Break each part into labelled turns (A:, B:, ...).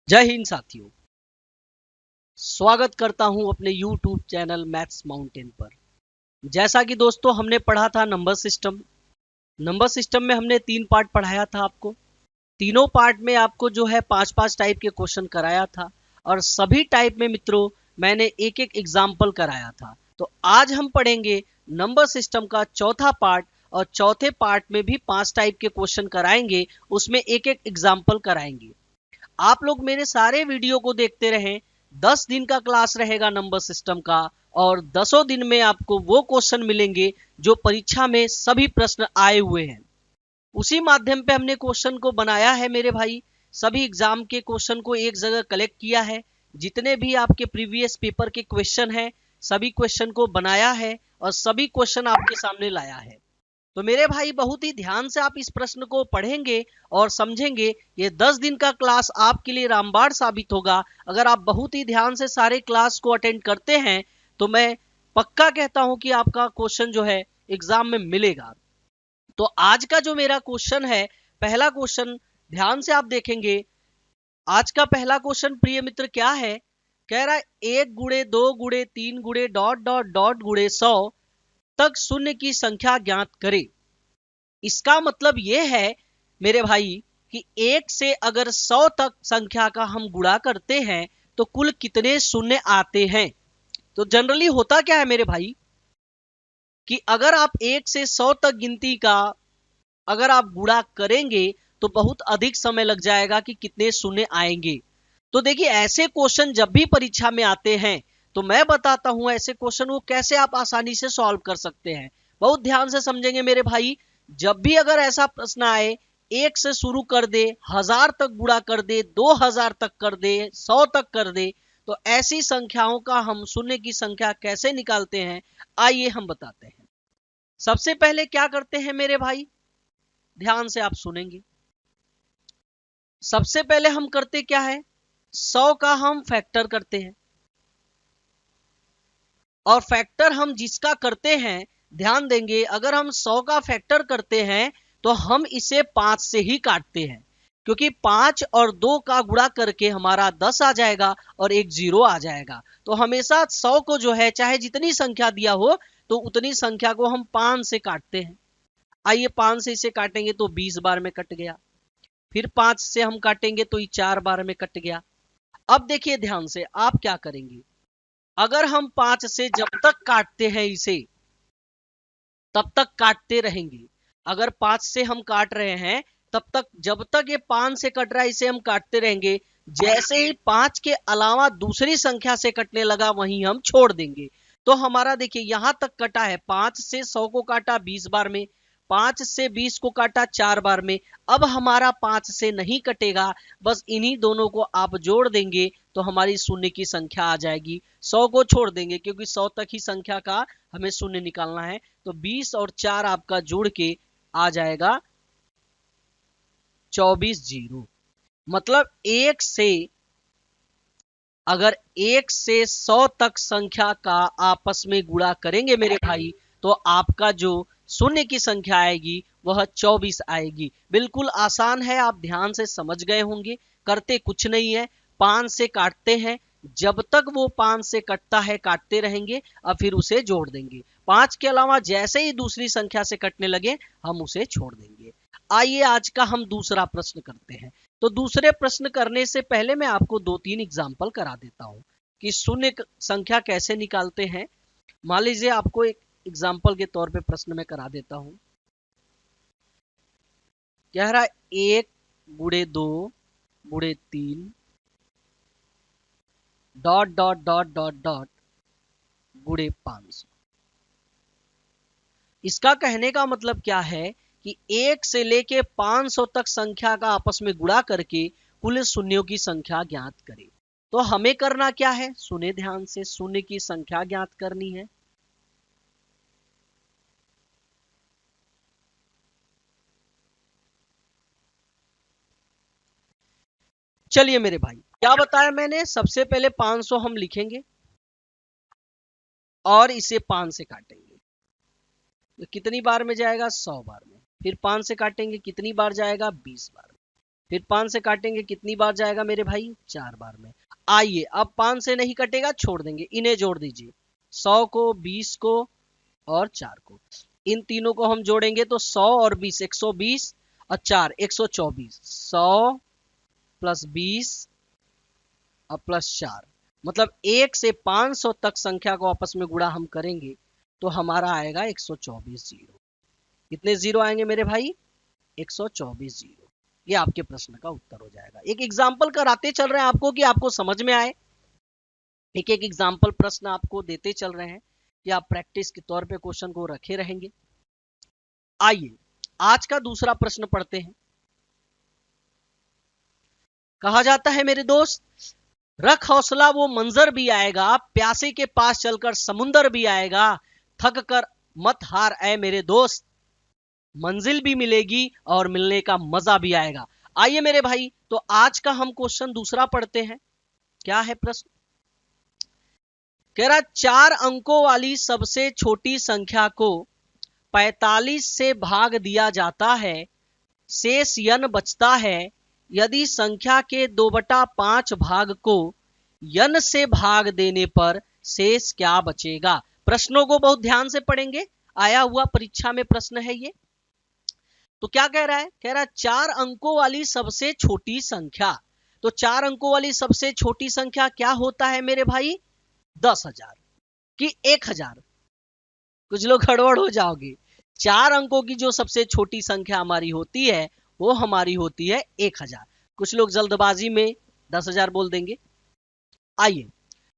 A: जय हिंद साथियों, स्वागत करता हूं अपने YouTube चैनल मैथ्स माउंटेन पर। जैसा कि दोस्तों हमने पढ़ा था नंबर सिस्टम में हमने 3 पार्ट पढ़ाया था आपको। तीनों पार्ट में आपको जो है 5-5 टाइप के क्वेश्चन कराया था और सभी टाइप में मित्रों मैंने एक एक एग्जाम्पल कराया था। तो आज हम पढ़ेंगे नंबर सिस्टम का चौथा पार्ट और चौथे पार्ट में भी 5 टाइप के क्वेश्चन कराएंगे, उसमें एक एक एग्जाम्पल कराएंगे। आप लोग मेरे सारे वीडियो को देखते रहें। 10 दिन का क्लास रहेगा नंबर सिस्टम का और 10 दिन में आपको वो क्वेश्चन मिलेंगे जो परीक्षा में सभी प्रश्न आए हुए हैं। उसी माध्यम पे हमने क्वेश्चन को बनाया है मेरे भाई। सभी एग्जाम के क्वेश्चन को एक जगह कलेक्ट किया है। जितने भी आपके प्रीवियस पेपर के क्वेश्चन हैं सभी क्वेश्चन को बनाया है और सभी क्वेश्चन आपके सामने लाया है। तो मेरे भाई बहुत ही ध्यान से आप इस प्रश्न को पढ़ेंगे और समझेंगे। ये 10 दिन का क्लास आपके लिए रामबाण साबित होगा। अगर आप बहुत ही ध्यान से सारे क्लास को अटेंड करते हैं तो मैं पक्का कहता हूं कि आपका क्वेश्चन जो है एग्जाम में मिलेगा। तो आज का जो मेरा क्वेश्चन है, पहला क्वेश्चन ध्यान से आप देखेंगे। आज का पहला क्वेश्चन प्रिय मित्र क्या है? कह रहा है 1 गुणे 2 गुणे 3 गुणे डॉट डॉट डॉट गुणे 100 तक शून्य की संख्या ज्ञात करे। इसका मतलब यह है मेरे भाई कि 1 से अगर 100 तक संख्या का हम गुणा करते हैं तो कुल कितने शून्य आते हैं। तो जनरली होता क्या है मेरे भाई कि अगर आप 1 से 100 तक गिनती का अगर आप गुणा करेंगे तो बहुत अधिक समय लग जाएगा कि कितने शून्य आएंगे। तो देखिए ऐसे क्वेश्चन जब भी परीक्षा में आते हैं तो मैं बताता हूं ऐसे क्वेश्चन को कैसे आप आसानी से सॉल्व कर सकते हैं। बहुत ध्यान से समझेंगे मेरे भाई। जब भी अगर ऐसा प्रश्न आए, 1 से शुरू कर दे, 1000 तक गुणा कर दे, 2000 तक कर दे, 100 तक कर दे, तो ऐसी संख्याओं का हम शून्य की संख्या कैसे निकालते हैं आइए हम बताते हैं। सबसे पहले क्या करते हैं मेरे भाई, ध्यान से आप सुनेंगे। सबसे पहले हम करते क्या है, 100 का हम फैक्टर करते हैं और फैक्टर हम जिसका करते हैं ध्यान देंगे, अगर हम 100 का फैक्टर करते हैं तो हम इसे 5 से ही काटते हैं क्योंकि 5 और 2 का गुणा करके हमारा 10 आ जाएगा और एक 0 आ जाएगा। तो हमेशा 100 को जो है चाहे जितनी संख्या दिया हो तो उतनी संख्या को हम 5 से काटते हैं। आइए 5 से इसे काटेंगे तो 20 बार में कट गया। फिर 5 से हम काटेंगे तो ये 4 बार में कट गया। अब देखिए ध्यान से आप क्या करेंगे, अगर हम 5 से जब तक काटते हैं इसे तब तक काटते रहेंगे। अगर 5 से हम काट रहे हैं तब तक जब तक ये 5 से कट रहा है इसे हम काटते रहेंगे। जैसे ही 5 के अलावा दूसरी संख्या से कटने लगा वहीं हम छोड़ देंगे। तो हमारा देखिए यहां तक कटा है, 5 से 100 को काटा 20 बार में, 5 से 20 को काटा 4 बार में। अब हमारा 5 से नहीं कटेगा, बस इन्हीं दोनों को आप जोड़ देंगे तो हमारी शून्य की संख्या आ जाएगी। 100 को छोड़ देंगे क्योंकि 100 तक ही संख्या का हमें शून्य निकालना है। तो 20 और 4 आपका जोड़ के आ जाएगा 24 जीरो। मतलब 1 से अगर 1 से 100 तक संख्या का आपस में गुणा करेंगे मेरे भाई तो आपका जो शून्य की संख्या आएगी वह 24 आएगी। बिल्कुल आसान है, आप ध्यान से समझ गए होंगे। करते कुछ नहीं है, 5 से काटते हैं, जब तक वो 5 से कटता है काटते रहेंगे और फिर उसे जोड़ देंगे। 5 के अलावा जैसे ही दूसरी संख्या से कटने लगे हम उसे छोड़ देंगे। आइए आज का हम दूसरा प्रश्न करते हैं। तो दूसरे प्रश्न करने से पहले मैं आपको 2-3 एग्जाम्पल करा देता हूं कि शून्य संख्या कैसे निकालते हैं। मान लीजिए आपको एक एग्जाम्पल के तौर पे प्रश्न में करा देता हूं। कह रहा है 1 गुणे 2 गुणे 3 dot dot dot dot dot गुणे 500। इसका कहने का मतलब क्या है कि 1 से लेके 500 तक संख्या का आपस में गुणा करके कुल शून्यों की संख्या ज्ञात करें। तो हमें करना क्या है, सुने ध्यान से, शून्य की संख्या ज्ञात करनी है। चलिए मेरे भाई, क्या बताया मैंने, सबसे पहले 500 हम लिखेंगे और इसे 5 से काटेंगे तो कितनी बार में जाएगा, 100 बार में। फिर 5 से काटेंगे कितनी बार जाएगा, 20 बार में। फिर 5 से काटेंगे, कितनी बार जाएगा मेरे भाई? 4 बार में। आइए अब 5 से नहीं कटेगा, छोड़ देंगे, इन्हें जोड़ दीजिए, 100 को, 20 को और 4 को। इन तीनों को हम जोड़ेंगे तो 100 और 20, 120 और 4, 124। 100 प्लस 20 और प्लस 4, मतलब 1 से 500 तक संख्या को आपस में गुणा हम करेंगे तो हमारा आएगा 124 जीरो। कितने जीरो आएंगे मेरे भाई? 124 जीरो। ये आपके प्रश्न का उत्तर हो जाएगा। एक एग्जाम्पल कराते चल रहे हैं आपको कि आपको समझ में आए। एक एक एग्जाम्पल प्रश्न आपको देते चल रहे हैं कि आप प्रैक्टिस के तौर पे क्वेश्चन को रखे रहेंगे। आइए आज का दूसरा प्रश्न पढ़ते हैं। कहा जाता है मेरे दोस्त, रख हौसला वो मंजर भी आएगा, प्यासे के पास चलकर समुंदर भी आएगा, थक कर मत हार ऐ मेरे दोस्त, मंजिल भी मिलेगी और मिलने का मजा भी आएगा। आइए मेरे भाई, तो आज का हम क्वेश्चन दूसरा पढ़ते हैं। क्या है प्रश्न? कह रहा 4 अंकों वाली सबसे छोटी संख्या को 45 से भाग दिया जाता है, शेष यन बचता है, यदि संख्या के 2/5 भाग को यन से भाग देने पर शेष क्या बचेगा? प्रश्नों को बहुत ध्यान से पढ़ेंगे, आया हुआ परीक्षा में प्रश्न है ये। तो क्या कह रहा है? कह रहा है 4 अंकों वाली सबसे छोटी संख्या। तो 4 अंकों वाली सबसे छोटी संख्या क्या होता है मेरे भाई? 10,000 कि 1,000? कुछ लोग गड़बड़ हो जाओगे। 4 अंकों की जो सबसे छोटी संख्या हमारी होती है वो हमारी होती है 1,000। कुछ लोग जल्दबाजी में 10,000 बोल देंगे। आइए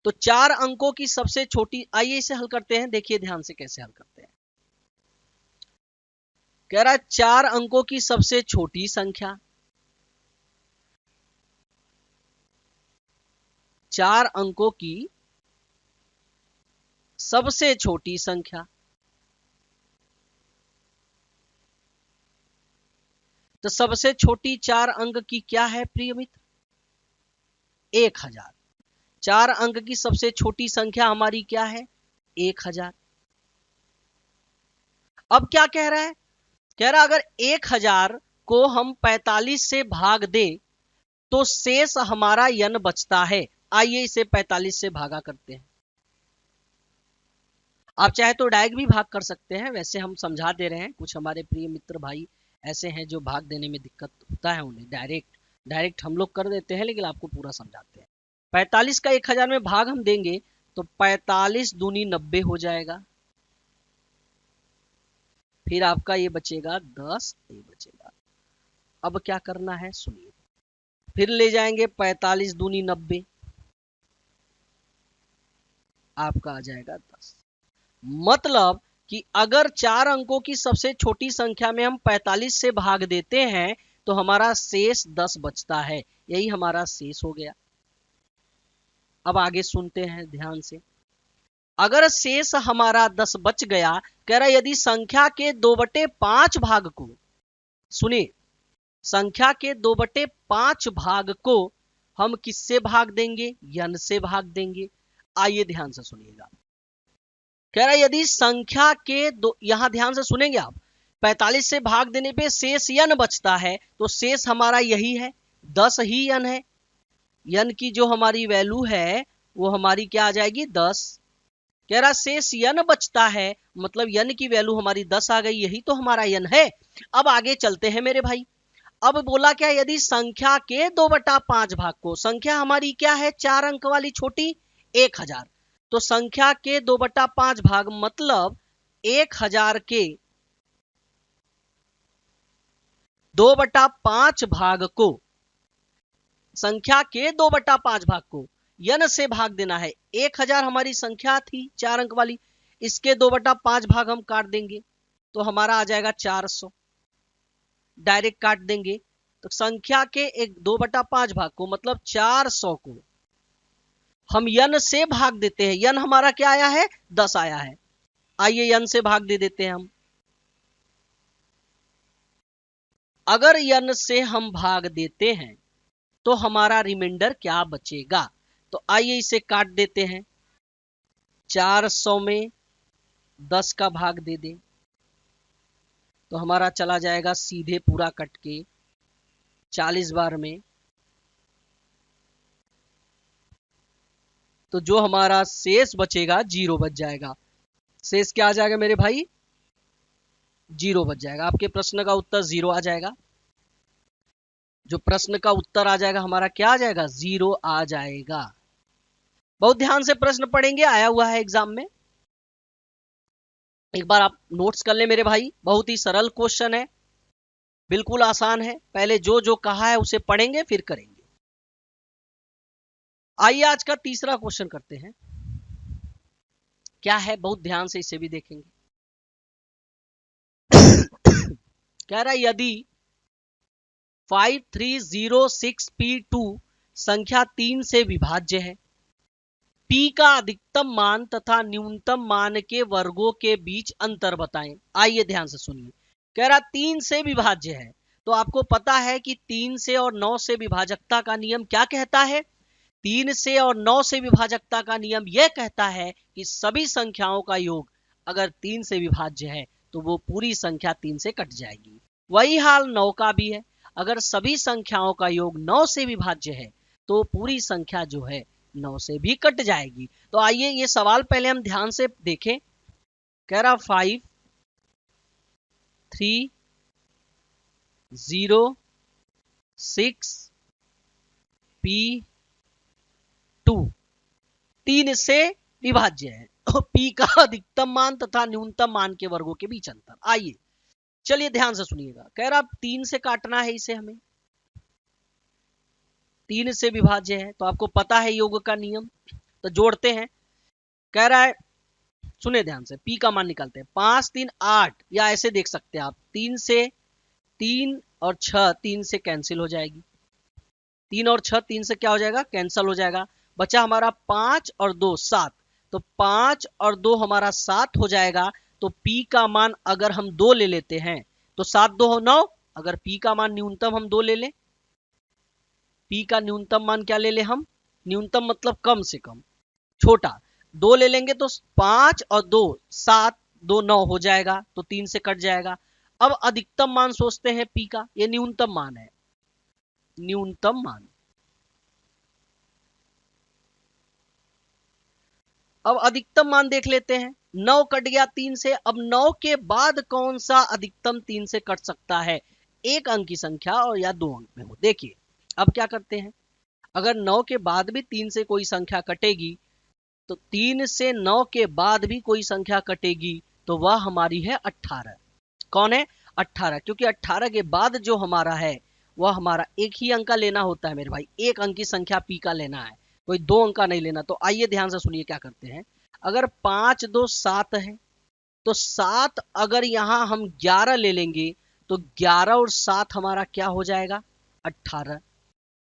A: तो 4 अंकों की सबसे छोटी, आइए इसे हल करते हैं। देखिए ध्यान से कैसे हल करते हैं। कह रहा है 4 अंकों की सबसे छोटी संख्या, 4 अंकों की सबसे छोटी संख्या, तो सबसे छोटी 4 अंक की क्या है प्रिय मित्र? 1,000। 4 अंक की सबसे छोटी संख्या हमारी क्या है? 1,000। अब क्या कह रहा है? कह रहा अगर 1,000 को हम 45 से भाग दे तो शेष हमारा यन बचता है। आइए इसे 45 से भागा करते हैं। आप चाहे तो डायरेक्ट भी भाग कर सकते हैं, वैसे हम समझा दे रहे हैं। कुछ हमारे प्रिय मित्र भाई ऐसे हैं जो भाग देने में दिक्कत होता है उन्हें, डायरेक्ट हम लोग कर देते हैं, लेकिन आपको पूरा समझाते हैं। 45 का 1,000 में भाग हम देंगे तो 45 दूनी 90 हो जाएगा। फिर आपका ये बचेगा 10, ये बचेगा। अब क्या करना है सुनिए, फिर ले जाएंगे 45 दूनी 90, आपका आ जाएगा 10। मतलब कि अगर 4 अंकों की सबसे छोटी संख्या में हम 45 से भाग देते हैं तो हमारा शेष 10 बचता है। यही हमारा शेष हो गया। अब आगे सुनते हैं ध्यान से। अगर शेष हमारा 10 बच गया, कह रहा यदि संख्या के 2/5 भाग को, सुनिए, संख्या के 2/5 भाग को हम किससे भाग देंगे? यन से भाग देंगे। आइए ध्यान से सुनिएगा। कह रहा यदि संख्या के दो, यहां ध्यान से सुनेंगे आप, 45 से भाग देने पे शेष यन बचता है, तो शेष हमारा यही है, 10 ही यन है। यन की जो हमारी वैल्यू है वो हमारी क्या आ जाएगी? 10। कह रहा शेष यन बचता है, मतलब यन की वैल्यू हमारी 10 आ गई, यही तो हमारा यन है। अब आगे चलते हैं मेरे भाई। अब बोला क्या? यदि संख्या के 2/5 भाग को, संख्या हमारी क्या है? 4 अंक वाली छोटी, 1,000। तो संख्या के 2/5 भाग मतलब 1,000 के 2/5 भाग को, संख्या के 2/5 भाग को यन से भाग देना है। 1,000 हमारी संख्या थी 4 अंक वाली, इसके 2/5 भाग हम काट देंगे तो हमारा आ जाएगा 400। डायरेक्ट काट देंगे तो संख्या के एक 2/5 भाग को मतलब 400 को हम यन से भाग देते हैं। यन हमारा क्या आया है? 10 आया है। आइए यन से भाग दे देते हैं हम। अगर यन से हम भाग देते हैं तो हमारा रिमाइंडर क्या बचेगा? तो आइए इसे काट देते हैं। 400 में 10 का भाग दे दें तो हमारा चला जाएगा सीधे पूरा कट के 40 बार में, तो जो हमारा शेष बचेगा 0 बच जाएगा। शेष क्या आ जाएगा मेरे भाई? 0 बच जाएगा। आपके प्रश्न का उत्तर 0 आ जाएगा। जो प्रश्न का उत्तर आ जाएगा हमारा क्या आ जाएगा? 0 आ जाएगा। बहुत ध्यान से प्रश्न पढ़ेंगे, आया हुआ है एग्जाम में। एक बार आप नोट्स कर ले मेरे भाई, बहुत ही सरल क्वेश्चन है, बिल्कुल आसान है। पहले जो जो कहा है उसे पढ़ेंगे फिर करेंगे। आइए आज का तीसरा क्वेश्चन करते हैं। क्या है, बहुत ध्यान से इसे भी देखेंगे। कह रहा है यदि 5306P2 संख्या 3 से विभाज्य है, P का अधिकतम मान तथा न्यूनतम मान के वर्गों के बीच अंतर बताएं। आइए ध्यान से सुनिए। कह रहा 3 से विभाज्य है, तो आपको पता है कि 3 से और 9 से विभाजकता का नियम क्या कहता है? 3 से और 9 से विभाजकता का नियम यह कहता है कि सभी संख्याओं का योग अगर 3 से विभाज्य है तो वो पूरी संख्या 3 से कट जाएगी। वही हाल 9 का भी है। अगर सभी संख्याओं का योग 9 से विभाज्य है तो पूरी संख्या जो है 9 से भी कट जाएगी। तो आइए ये सवाल पहले हम ध्यान से देखें। कह रहा 5 3 0 6 P2 3 से विभाज्य है। P का अधिकतम मान तथा न्यूनतम मान के वर्गों के बीच अंतर। आइए चलिए ध्यान से सुनिएगा। कह रहा 3 से काटना है इसे हमें, 3 से विभाज्य है तो आपको पता है योग का नियम, तो जोड़ते हैं। कह रहा है सुने ध्यान से, P का मान निकालते हैं। 5 3 8, या ऐसे देख सकते हैं आप, 3 से 3 और 6 3 से कैंसिल हो जाएगी। 3 और 6 3 से क्या हो जाएगा? कैंसिल हो जाएगा। बचा हमारा 5 और 2 7, तो 5 और 2 हमारा 7 हो जाएगा। तो P का मान अगर हम 2 ले लेते हैं तो 7 2 9। अगर P का मान न्यूनतम हम 2 ले लें, P का न्यूनतम मान क्या ले लें हम? न्यूनतम मतलब कम से कम, छोटा 2 ले लेंगे तो 5 और 2 7, 2 9 हो जाएगा, तो 3 से कट जाएगा। अब अधिकतम मान सोचते हैं P का, ये न्यूनतम मान है, न्यूनतम मान। अब अधिकतम मान देख लेते हैं। 9 कट गया 3 से, अब 9 के बाद कौन सा अधिकतम 3 से कट सकता है? एक अंक की संख्या और या 2 अंक में हो। देखिए अब क्या करते हैं, अगर 9 के बाद भी 3 से कोई संख्या कटेगी तो 3 से 9 के बाद भी कोई संख्या कटेगी तो वह हमारी है 18। कौन है? 18, क्योंकि 18 के बाद जो हमारा है वह हमारा एक ही अंक का लेना होता है मेरे भाई, एक अंक की संख्या P का लेना है, कोई 2 अंक का नहीं लेना। तो आइए ध्यान से सुनिए क्या करते हैं। अगर 5 2 7 है तो 7 अगर यहां हम 11 ले लेंगे तो 11 और 7 हमारा क्या हो जाएगा? 18।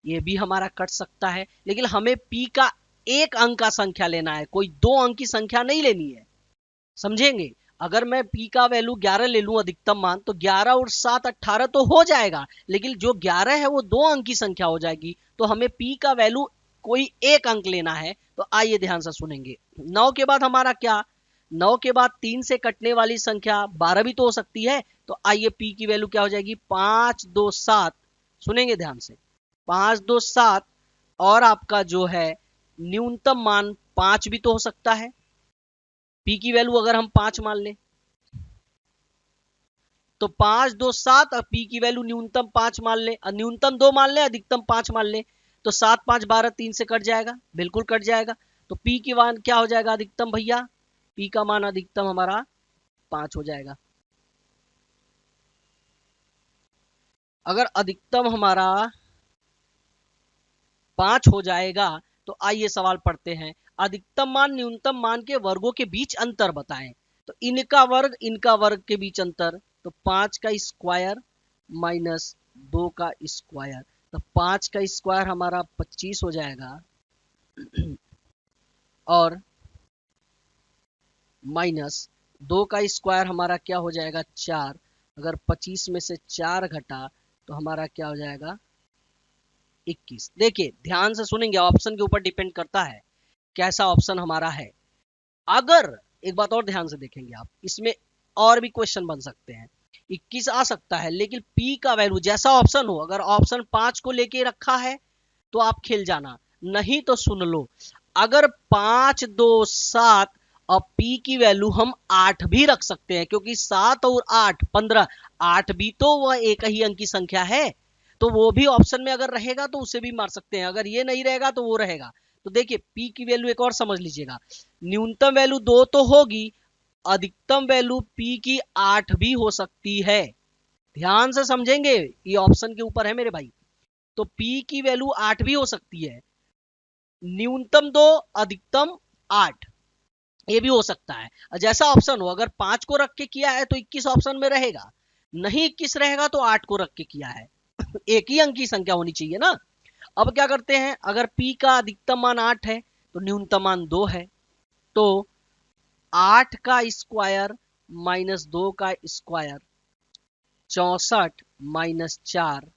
A: ये भी हमारा कट सकता है, लेकिन हमें P का एक अंक का संख्या लेना है, कोई 2 अंक की संख्या नहीं लेनी है, समझेंगे? अगर मैं P का वैल्यू 11 ले लूं अधिकतम मान, तो 11 और 7 18 तो हो जाएगा, लेकिन जो 11 है वो 2 अंक की संख्या हो जाएगी। तो हमें P का वैल्यू कोई एक अंक लेना है। तो आइए ध्यान से सुनेंगे। 9 के बाद हमारा क्या? 9 के बाद 3 से कटने वाली संख्या 12 भी तो हो सकती है। तो आइए P की वैल्यू क्या हो जाएगी? 5 2 7, सुनेंगे ध्यान से, 5 2 7, और आपका जो है न्यूनतम मान 5 भी तो हो सकता है। P की वैल्यू अगर हम 5 मान लें तो 5 2 7, और P की वैल्यू न्यूनतम 5 मान लें, न्यूनतम 2 मान लें, अधिकतम 5 मान लें, तो 7 5 12 3 से कट जाएगा, बिल्कुल कट जाएगा। तो P की मान क्या हो जाएगा अधिकतम भैया? P का मान अधिकतम हमारा 5 हो जाएगा। अगर अधिकतम हमारा 5 हो जाएगा तो आइए सवाल पढ़ते हैं। अधिकतम मान न्यूनतम मान के वर्गों के बीच अंतर बताएं। तो इनका वर्ग के बीच अंतर, तो 5 का स्क्वायर माइनस 2 का स्क्वायर, तो 5 का स्क्वायर हमारा 25 हो जाएगा, और माइनस 2 का स्क्वायर हमारा क्या हो जाएगा? 4। अगर 25 में से 4 घटा तो हमारा क्या हो जाएगा? 21। देखिए ध्यान से सुनेंगे, ऑप्शन के ऊपर डिपेंड करता है कैसा ऑप्शन हमारा है। अगर एक बात और ध्यान से देखेंगे आप, इसमें और भी क्वेश्चन बन सकते हैं, 21 आ सकता है, लेकिन P का वैल्यू जैसा ऑप्शन हो, अगर ऑप्शन 5 को लेके रखा है तो आप खेल जाना, नहीं तो सुन लो, अगर 5 2 7 और P की वैल्यू हम 8 भी रख सकते हैं, क्योंकि 7 और 8 15, 8 भी तो वह एक ही अंक की संख्या है, तो वो भी ऑप्शन में अगर रहेगा तो उसे भी मार सकते हैं, अगर ये नहीं रहेगा तो वो रहेगा। तो देखिए P की वैल्यू एक और समझ लीजिएगा, न्यूनतम वैल्यू 2 तो होगी, अधिकतम वैल्यू P की 8 भी हो सकती है। ध्यान से समझेंगे, ये ऑप्शन के ऊपर है मेरे भाई। तो P की वैल्यू 8 भी हो सकती है, न्यूनतम 2 अधिकतम 8, ये भी हो सकता है। जैसा ऑप्शन हो, अगर 5 को रख के किया है तो 21 ऑप्शन में रहेगा, नहीं 21 रहेगा तो 8 को रख के किया है। एक ही अंक की संख्या होनी चाहिए ना। अब क्या करते हैं, अगर P का अधिकतम मान 8 है तो न्यूनतम मान 2 है, तो 8 का स्क्वायर माइनस 2 का स्क्वायर 64 माइनस 4,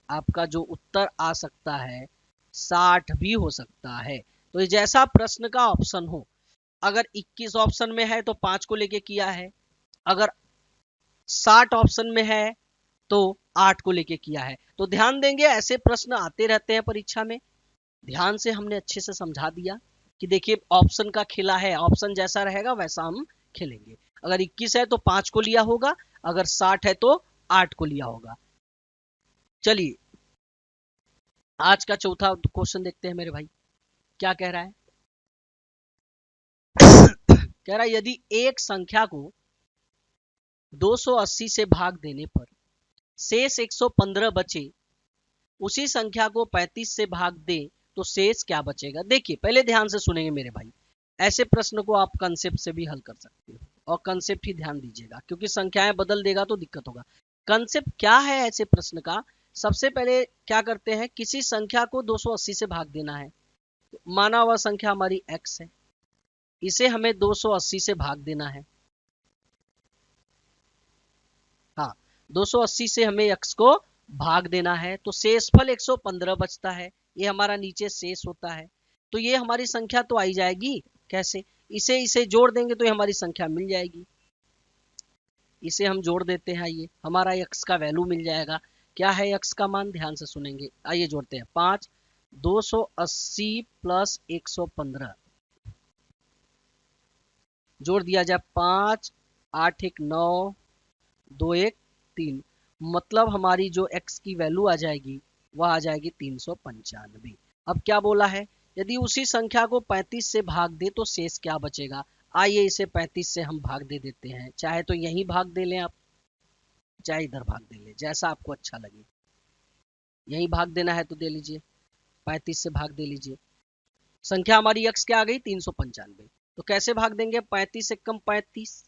A: आपका जो उत्तर आ सकता है 60 भी हो सकता है। तो ये जैसा प्रश्न का ऑप्शन हो, अगर 21 ऑप्शन में है तो 5 को लेके किया है, अगर 60 ऑप्शन में है तो 8 को लेके किया है। तो ध्यान देंगे, ऐसे प्रश्न आते रहते हैं परीक्षा में। ध्यान से हमने अच्छे से समझा दिया कि देखिए ऑप्शन का खेला है, ऑप्शन जैसा रहेगा वैसा हम खेलेंगे। अगर 21 है तो 5 को लिया होगा, अगर 60 है तो 8 को लिया होगा। चलिए आज का चौथा क्वेश्चन देखते हैं मेरे भाई, क्या कह रहा है। कह रहा है यदि एक संख्या को 280 से भाग देने पर शेष 115 बचे, उसी संख्या को 35 से भाग दे तो शेष क्या बचेगा। देखिए पहले ध्यान से सुनेंगे मेरे भाई, ऐसे प्रश्न को आप कंसेप्ट से भी हल कर सकते हो, और कंसेप्ट ही ध्यान दीजिएगा, क्योंकि संख्याएं बदल देगा तो दिक्कत होगा। कंसेप्ट क्या है ऐसे प्रश्न का, सबसे पहले क्या करते हैं, किसी संख्या को 280 से भाग देना है, माना हुआ संख्या हमारी x है, इसे हमें 280 से भाग देना है। हाँ, 280 से हमें x को भाग देना है, तो शेषफल 115 बचता है, ये हमारा नीचे शेष होता है। तो ये हमारी संख्या तो आई जाएगी, कैसे, इसे इसे जोड़ देंगे तो ये हमारी संख्या मिल जाएगी। इसे हम जोड़ देते हैं, ये हमारा x का वैल्यू मिल जाएगा। क्या है x का मान, ध्यान से सुनेंगे, आइए जोड़ते हैं। 5 280 प्लस 115, जोड़ दिया जाए, 5 8 1 9 2 1 3, मतलब हमारी जो x की वैल्यू आ जाएगी वह आ जाएगी 395। अब क्या बोला है, यदि उसी संख्या को 35 से भाग दे तो शेष क्या बचेगा। आइए इसे 35 से हम भाग दे देते हैं, चाहे तो यहीं भाग दे लें आप, चाहे इधर भाग दे लें, जैसा आपको अच्छा लगे। यहीं भाग देना है तो दे लीजिए, 35 से भाग दे लीजिए। संख्या हमारी x क्या आ गई, 395। तो कैसे भाग देंगे, 35 से कम 35,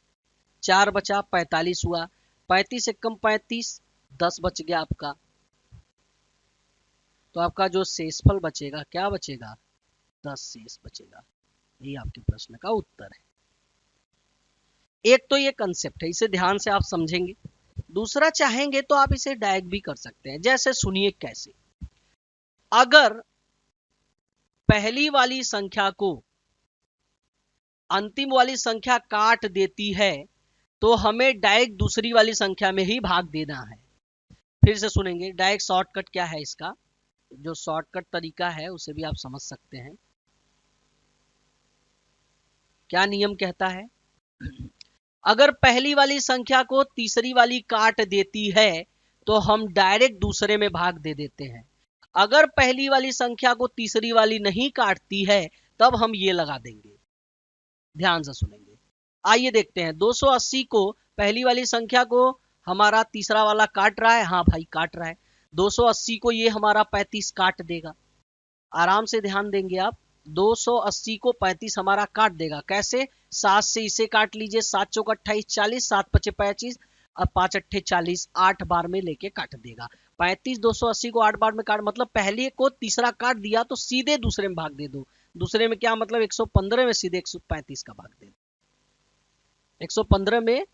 A: 4 बचा, 45 हुआ, 35 से कम 35, 10 बच गया आपका। तो आपका जो शेषफल बचेगा, क्या बचेगा, 10 शेष बचेगा। यही आपके प्रश्न का उत्तर है। एक तो ये कंसेप्ट है, इसे ध्यान से आप समझेंगे। दूसरा, चाहेंगे तो आप इसे डायरेक्ट भी कर सकते हैं, जैसे सुनिए कैसे। अगर पहली वाली संख्या को अंतिम वाली संख्या काट देती है तो हमें डायरेक्ट दूसरी वाली संख्या में ही भाग देना है। फिर से सुनेंगे, डायरेक्ट शॉर्टकट क्या है इसका, जो शॉर्टकट तरीका है उसे भी आप समझ सकते हैं। क्या नियम कहता है, अगर पहली वाली संख्या को तीसरी वाली काट देती है तो हम डायरेक्ट दूसरे में भाग दे देते हैं। अगर पहली वाली संख्या को तीसरी वाली नहीं काटती है तब हम ये लगा देंगे। ध्यान से सुनेंगे, आइए देखते हैं। 280 को पहली वाली संख्या को हमारा तीसरा वाला काट रहा है, हाँ भाई काट रहा है। 280 को ये हमारा 35 काट देगा, आराम से ध्यान देंगे आप। 280 को 35 हमारा काट देगा, कैसे, 7 से इसे काट लीजिए, 7 चौक 28 40, 7 पचे 25, अब 5 अट्ठे 40, 8 बार में लेके काट देगा। 35 280 को 8 बार में काट, मतलब पहले को तीसरा काट दिया तो सीधे दूसरे में भाग दे दो। दूसरे में क्या मतलब, 115 में सीधे 135 का भाग दे दो। 115 में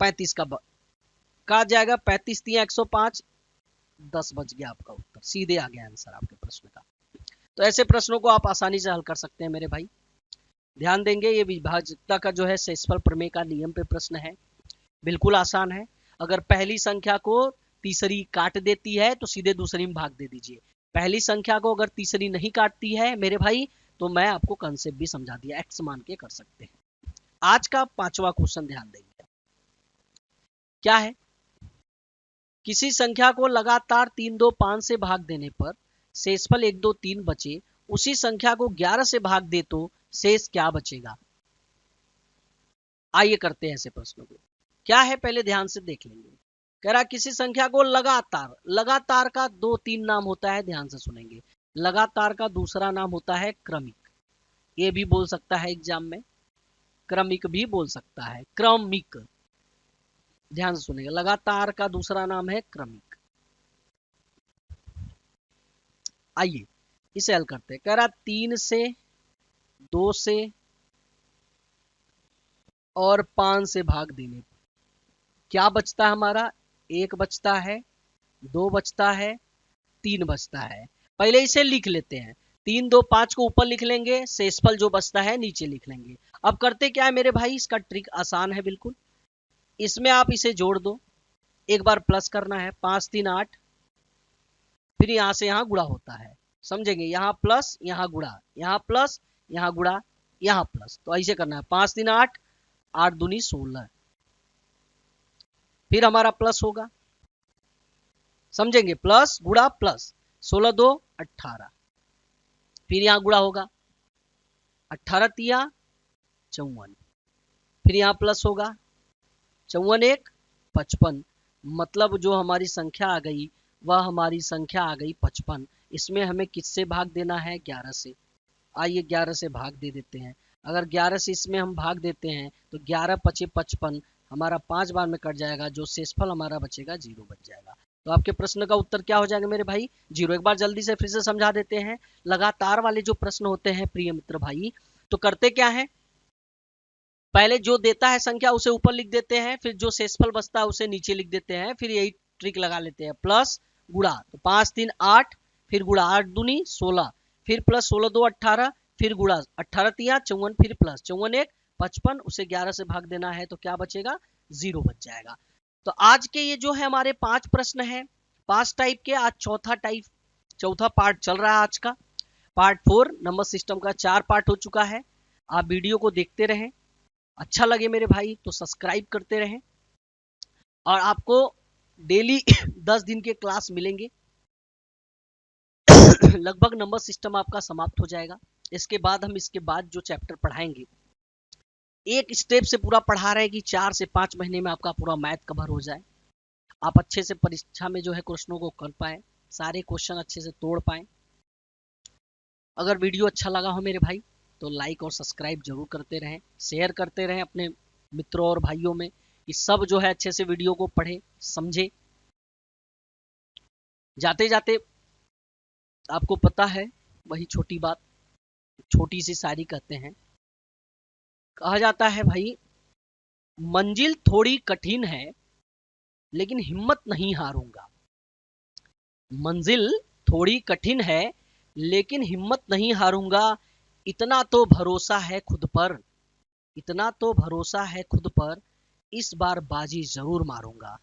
A: 35 का काट जाएगा, 35 दिया 105, 10 बच गया आपका उत्तर, सीधे आ गया आंसर आपके प्रश्न का। तो ऐसे प्रश्नों को आप आसानी से हल कर सकते हैं मेरे भाई। ध्यान देंगे। ये विभाज्यता का जो है सेसफल प्रमेय का नियम पे प्रश्न है, बिल्कुल आसान है। अगर पहली संख्या को तीसरी काट देती है तो सीधे दूसरी में भाग दे दीजिए। पहली संख्या को अगर तीसरी नहीं काटती है मेरे भाई तो मैं आपको कंसेप्ट भी समझा दिया, एक्स मान के कर सकते हैं। आज का 5वां क्वेश्चन ध्यान देंगे, क्या है? किसी संख्या को लगातार 3, 2, 5 से भाग देने पर शेषफल 1, 2, 3 बचे, उसी संख्या को 11 से भाग दे तो शेष क्या बचेगा? आइए करते हैं ऐसे प्रश्नों को। क्या है पहले ध्यान से देख लेंगे। कह रहा किसी संख्या को लगातार, लगातार का 2-3 नाम होता है, ध्यान से सुनेंगे। लगातार का दूसरा नाम होता है क्रमिक, ये भी बोल सकता है एग्जाम में, क्रमिक भी बोल सकता है, क्रमिक। ध्यान से सुनेंगे, लगातार का दूसरा नाम है क्रमिक। आइए इसे हल करते हैं। कह रहा 3 से, 2 से और 5 से भाग देने पर क्या बचता है हमारा? 1 बचता है, 2 बचता है, 3 बचता है। पहले इसे लिख लेते हैं। 3, 2, 5 को ऊपर लिख लेंगे, शेषफल जो बचता है नीचे लिख लेंगे। अब करते क्या है मेरे भाई, इसका ट्रिक आसान है बिल्कुल। इसमें आप इसे जोड़ दो, एक बार प्लस करना है, 5, 3, 8, फिर यहां से यहां गुणा होता है, समझेंगे। यहां प्लस, यहां गुणा, यहां प्लस, यहां गुणा, यहां प्लस, तो ऐसे करना है। 5, 3, 8, 8 दूनी 16, फिर हमारा प्लस होगा, समझेंगे, प्लस गुणा प्लस, 16, 2, 18, फिर यहां गुणा होगा, 18 तिया 54, फिर यहां प्लस होगा, 54 1 55, मतलब जो हमारी संख्या आ गई वह हमारी संख्या आ गई 55। इसमें हमें किससे भाग देना है? 11 से। आइए 11 से भाग दे देते हैं। अगर 11 से इसमें हम भाग देते हैं तो 11 पचे 55, हमारा 5 बार में कट जाएगा, जो शेषफल हमारा बचेगा 0 बच जाएगा। तो आपके प्रश्न का उत्तर क्या हो जाएगा मेरे भाई? 0। एक बार जल्दी से फिर से समझा देते हैं। लगातार वाले जो प्रश्न होते हैं प्रिय मित्र भाई, तो करते क्या है, पहले जो देता है संख्या उसे ऊपर लिख देते हैं, फिर जो शेषफल बचता है उसे नीचे लिख देते हैं, फिर यही ट्रिक लगा लेते हैं, प्लस गुणा। तो 5, 3, 8, फिर गुणा, 8 दूनी 16, फिर प्लस 16, 2, 18, फिर गुणा, 18 तिया 54, फिर प्लस 54 1 55, उसे 11 से भाग देना है तो क्या बचेगा? 0 बच जाएगा। तो आज के ये जो है हमारे 5 प्रश्न है, 5 टाइप के। आज चौथा पार्ट चल रहा है आज का। पार्ट 4 नंबर सिस्टम का 4 पार्ट हो चुका है। आप वीडियो को देखते रहें, अच्छा लगे मेरे भाई तो सब्सक्राइब करते रहें, और आपको डेली 10 दिन के क्लास मिलेंगे। लगभग नंबर सिस्टम आपका समाप्त हो जाएगा। इसके बाद हम इसके बाद जो चैप्टर पढ़ाएंगे, एक स्टेप से पूरा पढ़ा रहे हैं कि 4 से 5 महीने में आपका पूरा मैथ कवर हो जाए, आप अच्छे से परीक्षा में जो है क्वेश्चनों को कर पाए, सारे क्वेश्चन अच्छे से तोड़ पाए। अगर वीडियो अच्छा लगा हो मेरे भाई तो लाइक और सब्सक्राइब जरूर करते रहें, शेयर करते रहें अपने मित्रों और भाइयों में, कि सब जो है अच्छे से वीडियो को पढ़े समझे। जाते जाते आपको पता है वही छोटी बात, छोटी सी शायरी कहते हैं, कहा जाता है भाई, मंजिल थोड़ी कठिन है लेकिन हिम्मत नहीं हारूंगा। मंजिल थोड़ी कठिन है लेकिन हिम्मत नहीं हारूंगा, इतना तो भरोसा है खुद पर, इतना तो भरोसा है खुद पर, इस बार बाजी जरूर मारूंगा।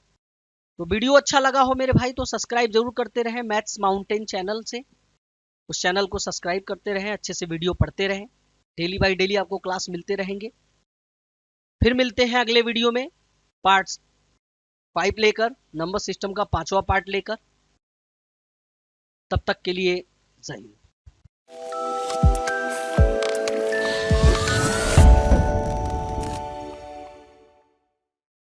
A: तो वीडियो अच्छा लगा हो मेरे भाई तो सब्सक्राइब जरूर करते रहें मैथ्स माउंटेन चैनल से, उस चैनल को सब्सक्राइब करते रहें, अच्छे से वीडियो पढ़ते रहें, डेली बाय डेली आपको क्लास मिलते रहेंगे। फिर मिलते हैं अगले वीडियो में पार्ट 5 लेकर, नंबर सिस्टम का 5वां पार्ट लेकर। तब तक के लिए जय हिंद।